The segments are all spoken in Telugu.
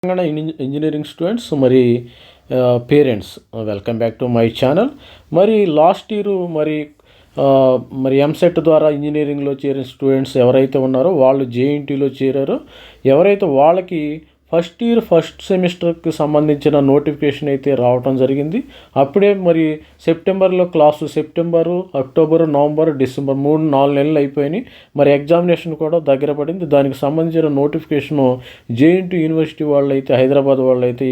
తెలంగాణ ఇంజనీరింగ్ స్టూడెంట్స్ మరి parents welcome back to my channel. మరి లాస్ట్ ఇయర్ మరి ఎంసెట్ ద్వారా ఇంజనీరింగ్లో చేరిన స్టూడెంట్స్ ఎవరైతే ఉన్నారో వాళ్ళు జేఎన్టీయూలో చేరారో, ఎవరైతే వాళ్ళకి ఫస్ట్ ఇయర్ ఫస్ట్ సెమిస్టర్కి సంబంధించిన నోటిఫికేషన్ అయితే రావటం జరిగింది. అప్పుడే మరి సెప్టెంబర్లో class, September, October, November, December 3-4 నెలలు అయిపోయినాయి. మరి ఎగ్జామినేషన్ కూడా దగ్గర పడింది. దానికి సంబంధించిన నోటిఫికేషను జేఎన్టీయూ యూనివర్సిటీ వాళ్ళు అయితే, హైదరాబాద్ వాళ్ళు అయితే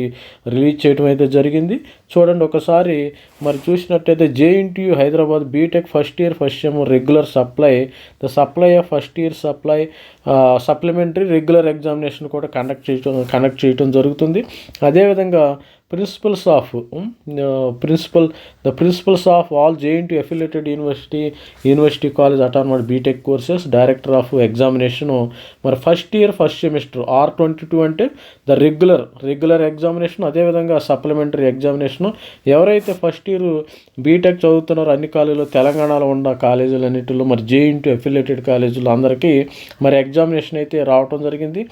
రిలీజ్ చేయడం అయితే జరిగింది. చూడండి ఒకసారి మరి చూసినట్టయితే JNTU Hyderabad BTech first year first sem regular supply, the supply of first year supply supplementary regular examination కూడా కండక్ట్ చేయటం జరుగుతుంది. అదేవిధంగా principals of all JNTU affiliated university college autonomous BTech courses, director of examination మరి first year first semester R22 అంటే ద రెగ్యులర్ ఎగ్జామినేషన్, అదేవిధంగా సప్లిమెంటరీ ఎగ్జామినేషను. ఎవరైతే ఫస్ట్ ఇయర్ బీటెక్ చదువుతున్నారో అన్ని కాలేజీలు, తెలంగాణలో ఉన్న కాలేజీలు అన్నింటిలో మరి జేఎన్టీయూ అఫిలియేటెడ్ కాలేజీలు అందరికీ మరి ఎగ్జామినేషన్ అయితే రావటం జరిగింది.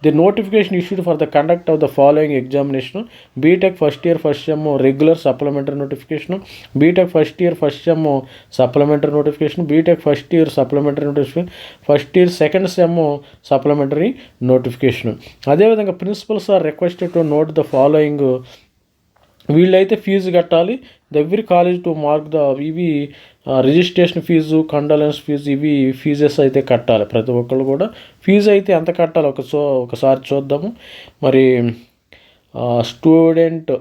The notification issued for the conduct of the following examination: BTech first year first sem regular supplementary notification, BTech first year first sem supplementary notification, BTech first year supplementary notification, first year second sem supplementary notification. అదేవిధంగా principals are requested to note the following. వీళ్ళైతే ఫీజు కట్టాలి. Every college to mark the ఇవి రిజిస్ట్రేషన్ ఫీజు, కండోలెన్స్ ఫీజు, ఇవి ఫీజెస్ అయితే కట్టాలి. ప్రతి ఒక్కళ్ళు కూడా ఫీజు అయితే ఎంత కట్టాలి ఒకసారి చూద్దాము. మరి స్టూడెంట్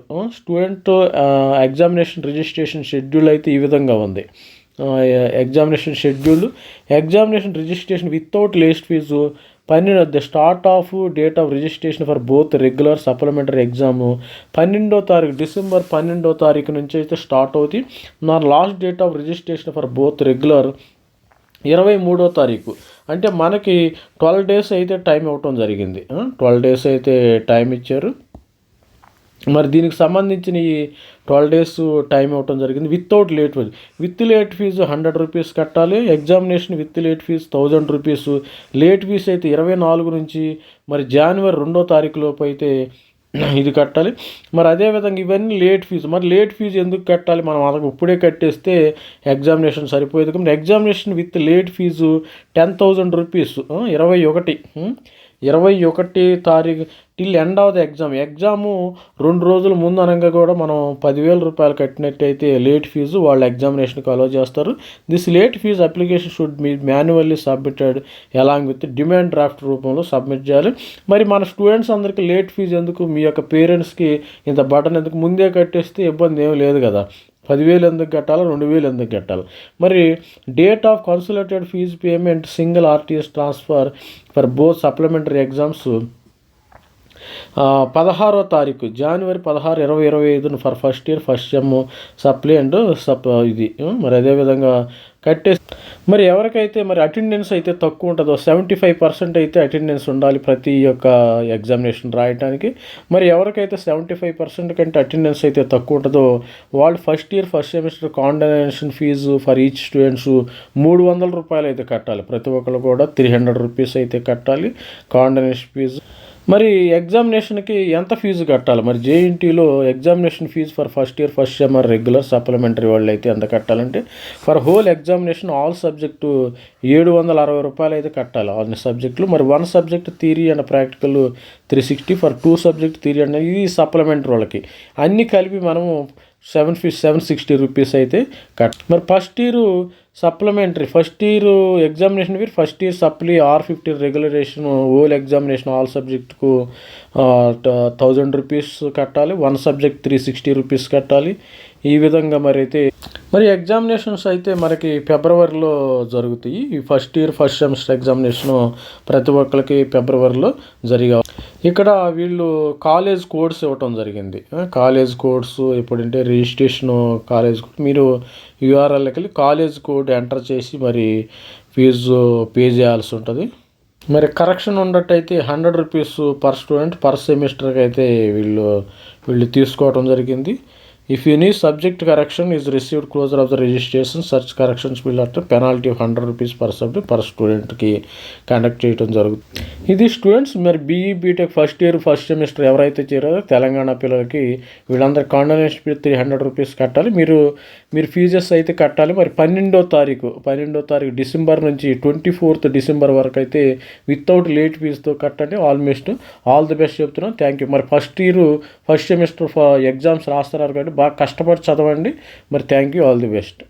ఎగ్జామినేషన్ రిజిస్ట్రేషన్ షెడ్యూల్ అయితే ఈ విధంగా ఉంది. Examination registration without late fee 12 the start of date of registration for both regular supplementary exam 12వ తారీఖు, డిసెంబర్ 12వ తారీఖు నుంచి అయితే స్టార్ట్ అవుతుంది. నా last date of registration for both regular 23వ తారీఖు. అంటే మనకి 12 డేస్ అయితే టైం ఇవ్వటం జరిగింది. 12 డేస్ అయితే టైం ఇచ్చారు. మరి దీనికి సంబంధించిన ఈ 12 డేస్ టైం ఇవ్వటం జరిగింది. Without late fee, with late fee 100 rupees కట్టాలి. Examination with late fee 1000 rupees. Late fee అయితే 24 నుంచి మరి జనవరి 2వ తారీఖు లోపు అయితే ఇది కట్టాలి. మరి అదేవిధంగా ఇవన్నీ లేట్ ఫీజు. మరి లేట్ ఫీజు ఎందుకు కట్టాలి? మనం అలా ఇప్పుడే కట్టేస్తే ఎగ్జామినేషన్ సరిపోయేది. కాబట్టి examination with late fee 10,000 rupees. 21 తారీఖు till end of the exam 2 రోజుల ముందు అనగా కూడా మనం 10,000 రూపాయలు కట్టినట్టయితే లేట్ ఫీజు వాళ్ళు ఎగ్జామినేషన్కి అలో చేస్తారు. This late fee application should be manually submitted along with demand draft రూపంలో సబ్మిట్ చేయాలి. మరి మన స్టూడెంట్స్ అందరికీ లేట్ ఫీజు ఎందుకు? మీ యొక్క పేరెంట్స్కి ఇంత బటన్ ఎందుకు? ముందే కట్టేస్తే ఇబ్బంది ఏం లేదు కదా. 10,000 ఎందుకు కట్టాలి? 2,000 ఎందుకు కట్టాలి? మరి date of consolidated fee payment single RTS transfer for both supplementary exams 16వ తారీఖు, జనవరి 16, 2025 for first year first sem supply and ఇది. మరి అదేవిధంగా కట్టే మరి ఎవరికైతే మరి అటెండెన్స్ అయితే తక్కువ ఉంటుందో 75% అయితే అటెండెన్స్ ఉండాలి ప్రతి ఒక్క ఎగ్జామినేషన్ రాయడానికి. మరి ఎవరికైతే 75% కంటే అటెండెన్స్ అయితే తక్కువ ఉంటుందో వాళ్ళు first year first semester condonation fee for each students 300 రూపాయలు అయితే కట్టాలి. ప్రతి ఒక్కరు కూడా 300 రూపీస్ అయితే కట్టాలి కాండోనేషన్ ఫీజు. మరి ఎగ్జామినేషన్కి ఎంత ఫీజు కట్టాలి? మరి జేఎన్టీయూలో examination fee for first year first sem regular supplementary వాళ్ళు అయితే ఎంత కట్టాలంటే for whole examination all subject 760 రూపాయలు అయితే కట్టాలి అన్ని సబ్జెక్టులు. మరి 1 subject theory and practical 360 for 2 subject theory and ఇది సప్లిమెంటరీ వాళ్ళకి అన్నీ కలిపి మనము 760 రూపీస్ అయితే మరి first year supplementary first year examination fee first year supply R50 regulation whole examination all సబ్జెక్టుకు 1000 రూపీస్ కట్టాలి. 1 సబ్జెక్ట్ 360 రూపీస్ కట్టాలి. ఈ విధంగా మరి ఎగ్జామినేషన్స్ అయితే మనకి ఫిబ్రవరిలో జరుగుతాయి. ఈ first year first semester examination ప్రతి ఒక్కరికి ఫిబ్రవరిలో జరిగాయి. ఇక్కడ వీళ్ళు కాలేజ్ కోడ్స్ ఇవ్వటం జరిగింది. కాలేజ్ కోడ్స్ ఎప్పుడంటే రిజిస్ట్రేషన్ కాలేజ్ మీరు URLకి వెళ్ళి కాలేజ్ కోడ్ ఎంటర్ చేసి మరి ఫీజు పే చేయాల్సి ఉంటుంది. మరి కరెక్షన్ ఉన్నట్టయితే 100 రూపీస్ పర్ స్టూడెంట్ పర్ సెమిస్టర్కి అయితే వీళ్ళు తీసుకోవడం జరిగింది. If any subject correction is received closure of the registration, such corrections will at penalty of 100 rupees per subject per స్టూడెంట్కి కండక్ట్ చేయడం జరుగుతుంది. ఇది స్టూడెంట్స్ మరి BE BTech first year first semester ఎవరైతే చేరారో తెలంగాణ పిల్లలకి వీళ్ళందరూ కాండోనేషన్ ఫీ 300 రూపీస్ కట్టాలి. మీరు ఫీజెస్ అయితే కట్టాలి. మరి 12వ తారీఖు డిసెంబర్ నుంచి 24th డిసెంబర్ వరకు అయితే వితౌట్ లేట్ ఫీజుతో కట్టండి. ఆల్మోస్ట్ ఆల్ ది బెస్ట్ చెప్తున్నాను. Thank you. మరి ఫస్ట్ సెమిస్టర్ ఎగ్జామ్స్ రాస్తున్నారు కాబట్టి బాగా కష్టపడి చదవండి. మరి thank you, all the best.